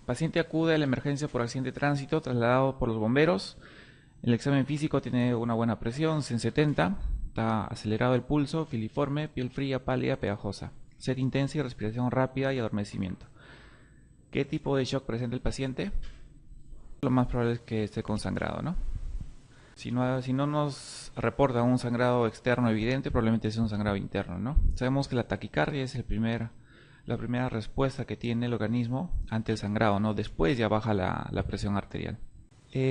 Paciente acude a la emergencia por accidente de tránsito, trasladado por los bomberos. El examen físico tiene una buena presión, 170. Está acelerado el pulso, filiforme, piel fría, pálida, pegajosa. Sed intensa y respiración rápida y adormecimiento. ¿Qué tipo de shock presenta el paciente? Lo más probable es que esté consangrado, ¿no? Si no nos reporta un sangrado externo evidente, probablemente sea un sangrado interno, ¿no? Sabemos que la taquicardia es la primera respuesta que tiene el organismo ante el sangrado, ¿no? Después ya baja la presión arterial.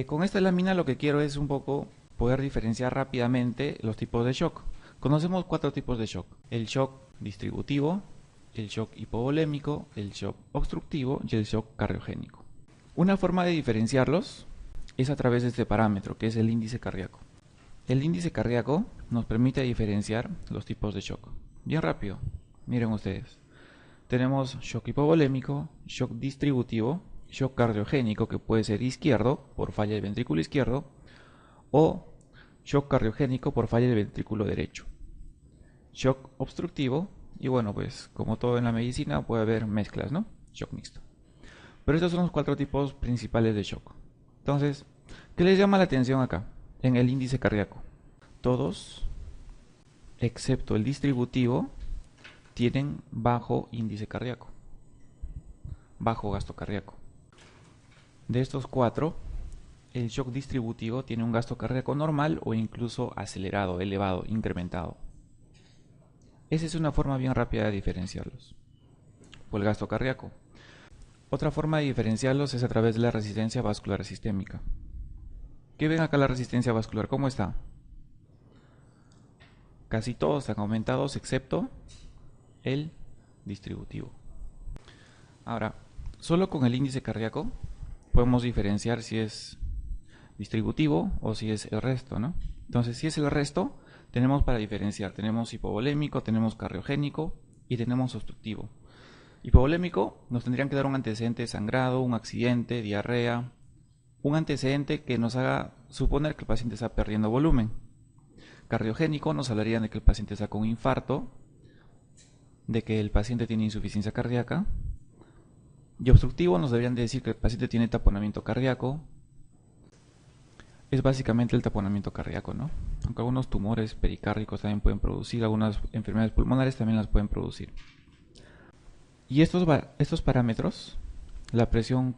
Con esta lámina lo que quiero es un poco poder diferenciar rápidamente los tipos de shock. Conocemos cuatro tipos de shock: el shock distributivo, el shock hipovolémico, el shock obstructivo y el shock cardiogénico. Una forma de diferenciarlos es a través de este parámetro, que es el índice cardíaco. El índice cardíaco nos permite diferenciar los tipos de shock. Bien rápido, miren ustedes. Tenemos shock hipovolémico, shock distributivo, shock cardiogénico, que puede ser izquierdo por falla del ventrículo izquierdo, o shock cardiogénico por falla del ventrículo derecho. Shock obstructivo, y bueno, pues como todo en la medicina puede haber mezclas, ¿no? Shock mixto. Pero estos son los cuatro tipos principales de shock. Entonces, ¿qué les llama la atención acá? En el índice cardíaco. Todos, excepto el distributivo, tienen bajo índice cardíaco, bajo gasto cardíaco. De estos cuatro, el shock distributivo tiene un gasto cardíaco normal o incluso acelerado, elevado, incrementado. Esa es una forma bien rápida de diferenciarlos por el gasto cardíaco. Otra forma de diferenciarlos es a través de la resistencia vascular sistémica. ¿Qué ven acá la resistencia vascular? ¿Cómo está? Casi todos están aumentados excepto el distributivo. Ahora, solo con el índice cardíaco podemos diferenciar si es distributivo o si es el resto, ¿no? Entonces, si es el resto, tenemos para diferenciar. Tenemos hipovolémico, tenemos cardiogénico y tenemos obstructivo. Hipovolémico nos tendrían que dar un antecedente de sangrado, un accidente, diarrea, un antecedente que nos haga suponer que el paciente está perdiendo volumen. Cardiogénico nos hablarían de que el paciente está con infarto, de que el paciente tiene insuficiencia cardíaca. Y obstructivo nos deberían de decir que el paciente tiene taponamiento cardíaco. Es básicamente el taponamiento cardíaco, ¿no? Aunque algunos tumores pericárdicos también pueden producir, algunas enfermedades pulmonares también las pueden producir. Y estos parámetros, la presión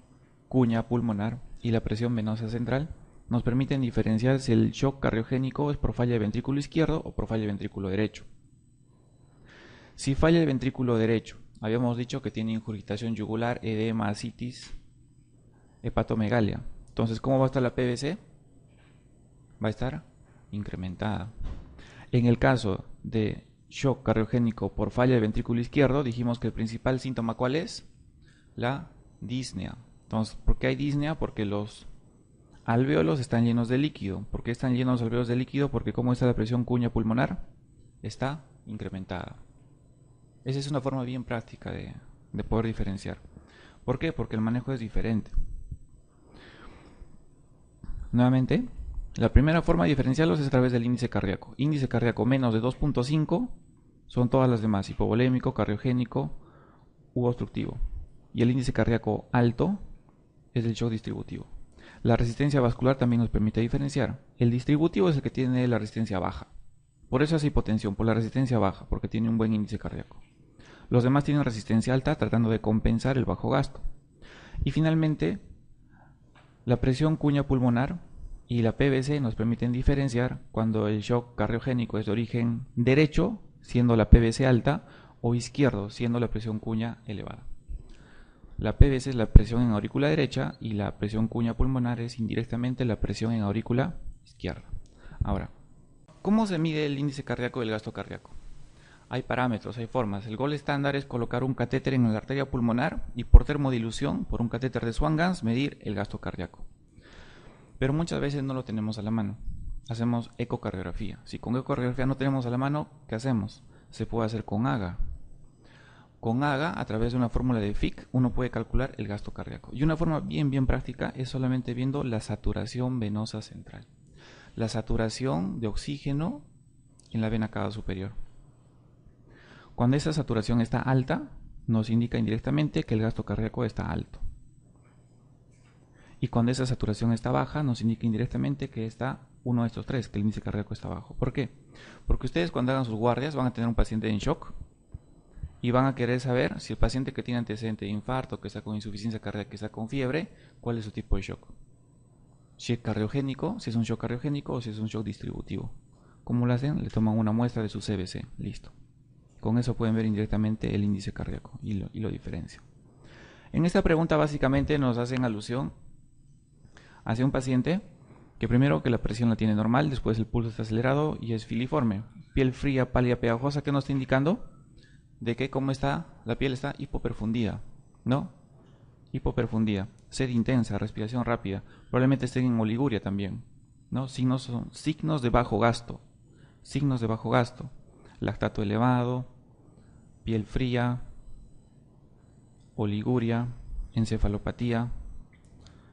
cuña pulmonar y la presión venosa central, nos permiten diferenciar si el shock cardiogénico es por falla de ventrículo izquierdo o por falla de ventrículo derecho. Si falla el ventrículo derecho, habíamos dicho que tiene ingurgitación yugular, edema, ascitis, hepatomegalia. Entonces, ¿cómo va a estar la PVC? Va a estar incrementada. En el caso de shock cardiogénico por falla del ventrículo izquierdo, dijimos que el principal síntoma, ¿cuál es? La disnea. Entonces, ¿por qué hay disnea? Porque los alvéolos están llenos de líquido. ¿Por qué están llenos los alvéolos de líquido? Porque ¿cómo está la presión cuña pulmonar? Está incrementada. Esa es una forma bien práctica de poder diferenciar. ¿Por qué? Porque el manejo es diferente. Nuevamente, la primera forma de diferenciarlos es a través del índice cardíaco. Índice cardíaco menos de 2.5 son todas las demás: hipovolémico, cardiogénico u obstructivo. Y el índice cardíaco alto es el shock distributivo. La resistencia vascular también nos permite diferenciar. El distributivo es el que tiene la resistencia baja. Por eso hace hipotensión, por la resistencia baja, porque tiene un buen índice cardíaco. Los demás tienen resistencia alta, tratando de compensar el bajo gasto. Y finalmente, la presión cuña pulmonar y la PVC nos permiten diferenciar cuando el shock cardiogénico es de origen derecho, siendo la PVC alta, o izquierdo, siendo la presión cuña elevada. La PVC es la presión en aurícula derecha y la presión cuña pulmonar es indirectamente la presión en aurícula izquierda. Ahora, ¿cómo se mide el índice cardíaco y el gasto cardíaco? Hay parámetros, hay formas. El gold estándar es colocar un catéter en la arteria pulmonar y por termodilución, por un catéter de Swan-Ganz, medir el gasto cardíaco. Pero muchas veces no lo tenemos a la mano. Hacemos ecocardiografía. Si con ecocardiografía no tenemos a la mano, ¿qué hacemos? Se puede hacer con AGA. Con AGA, a través de una fórmula de Fick, uno puede calcular el gasto cardíaco. Y una forma bien práctica es solamente viendo la saturación venosa central. La saturación de oxígeno en la vena cava superior. Cuando esa saturación está alta, nos indica indirectamente que el gasto cardíaco está alto. Y cuando esa saturación está baja, nos indica indirectamente que está uno de estos tres, que el índice cardíaco está bajo. ¿Por qué? Porque ustedes cuando hagan sus guardias van a tener un paciente en shock y van a querer saber si el paciente que tiene antecedente de infarto, que está con insuficiencia cardíaca, que está con fiebre, cuál es su tipo de shock. Si es cardiogénico, si es un shock cardiogénico o si es un shock distributivo. ¿Cómo lo hacen? Le toman una muestra de su CBC, listo. Con eso pueden ver indirectamente el índice cardíaco y lo diferencian. En esta pregunta básicamente nos hacen alusión hacia un paciente que primero que la presión la tiene normal, después el pulso está acelerado y es filiforme. Piel fría, pálida, pegajosa, ¿qué nos está indicando? De que como está, la piel está hipoperfundida, ¿no? Hipoperfundida, sed intensa, respiración rápida, probablemente estén en oliguria también, ¿no? Son signos de bajo gasto, lactato elevado, piel fría, oliguria, encefalopatía,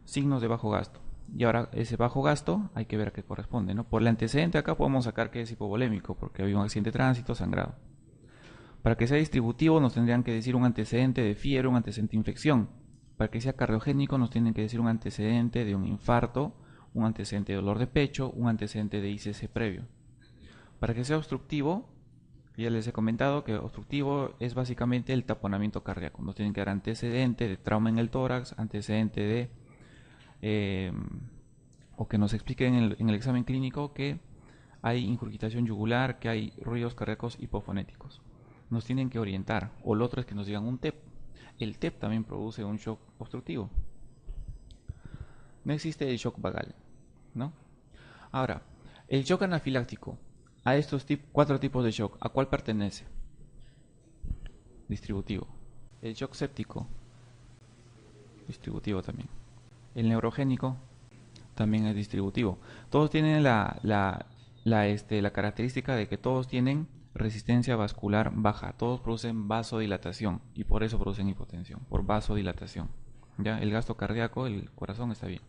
signos de bajo gasto. Y ahora ese bajo gasto hay que ver a qué corresponde, ¿no? Por el antecedente acá podemos sacar que es hipovolémico, porque había un accidente de tránsito, sangrado. Para que sea distributivo nos tendrían que decir un antecedente de fiebre, un antecedente de infección. Para que sea cardiogénico nos tienen que decir un antecedente de un infarto, un antecedente de dolor de pecho, un antecedente de ICC previo. Para que sea obstructivo, ya les he comentado que obstructivo es básicamente el taponamiento cardíaco. Nos tienen que dar antecedente de trauma en el tórax, antecedente de... o que nos expliquen en el examen clínico que hay incurgitación yugular, que hay ruidos cardíacos hipofonéticos. Nos tienen que orientar, o lo otro es que nos digan un TEP. El TEP también produce un shock obstructivo. No existe el shock vagal, ¿no? Ahora, el shock anafiláctico, a estos cuatro tipos de shock, ¿a cuál pertenece? Distributivo. El shock séptico, distributivo también. El neurogénico también es distributivo. Todos tienen la característica de que todos tienen resistencia vascular baja, todos producen vasodilatación y por eso producen hipotensión, por vasodilatación. ¿Ya? El gasto cardíaco, el corazón está bien.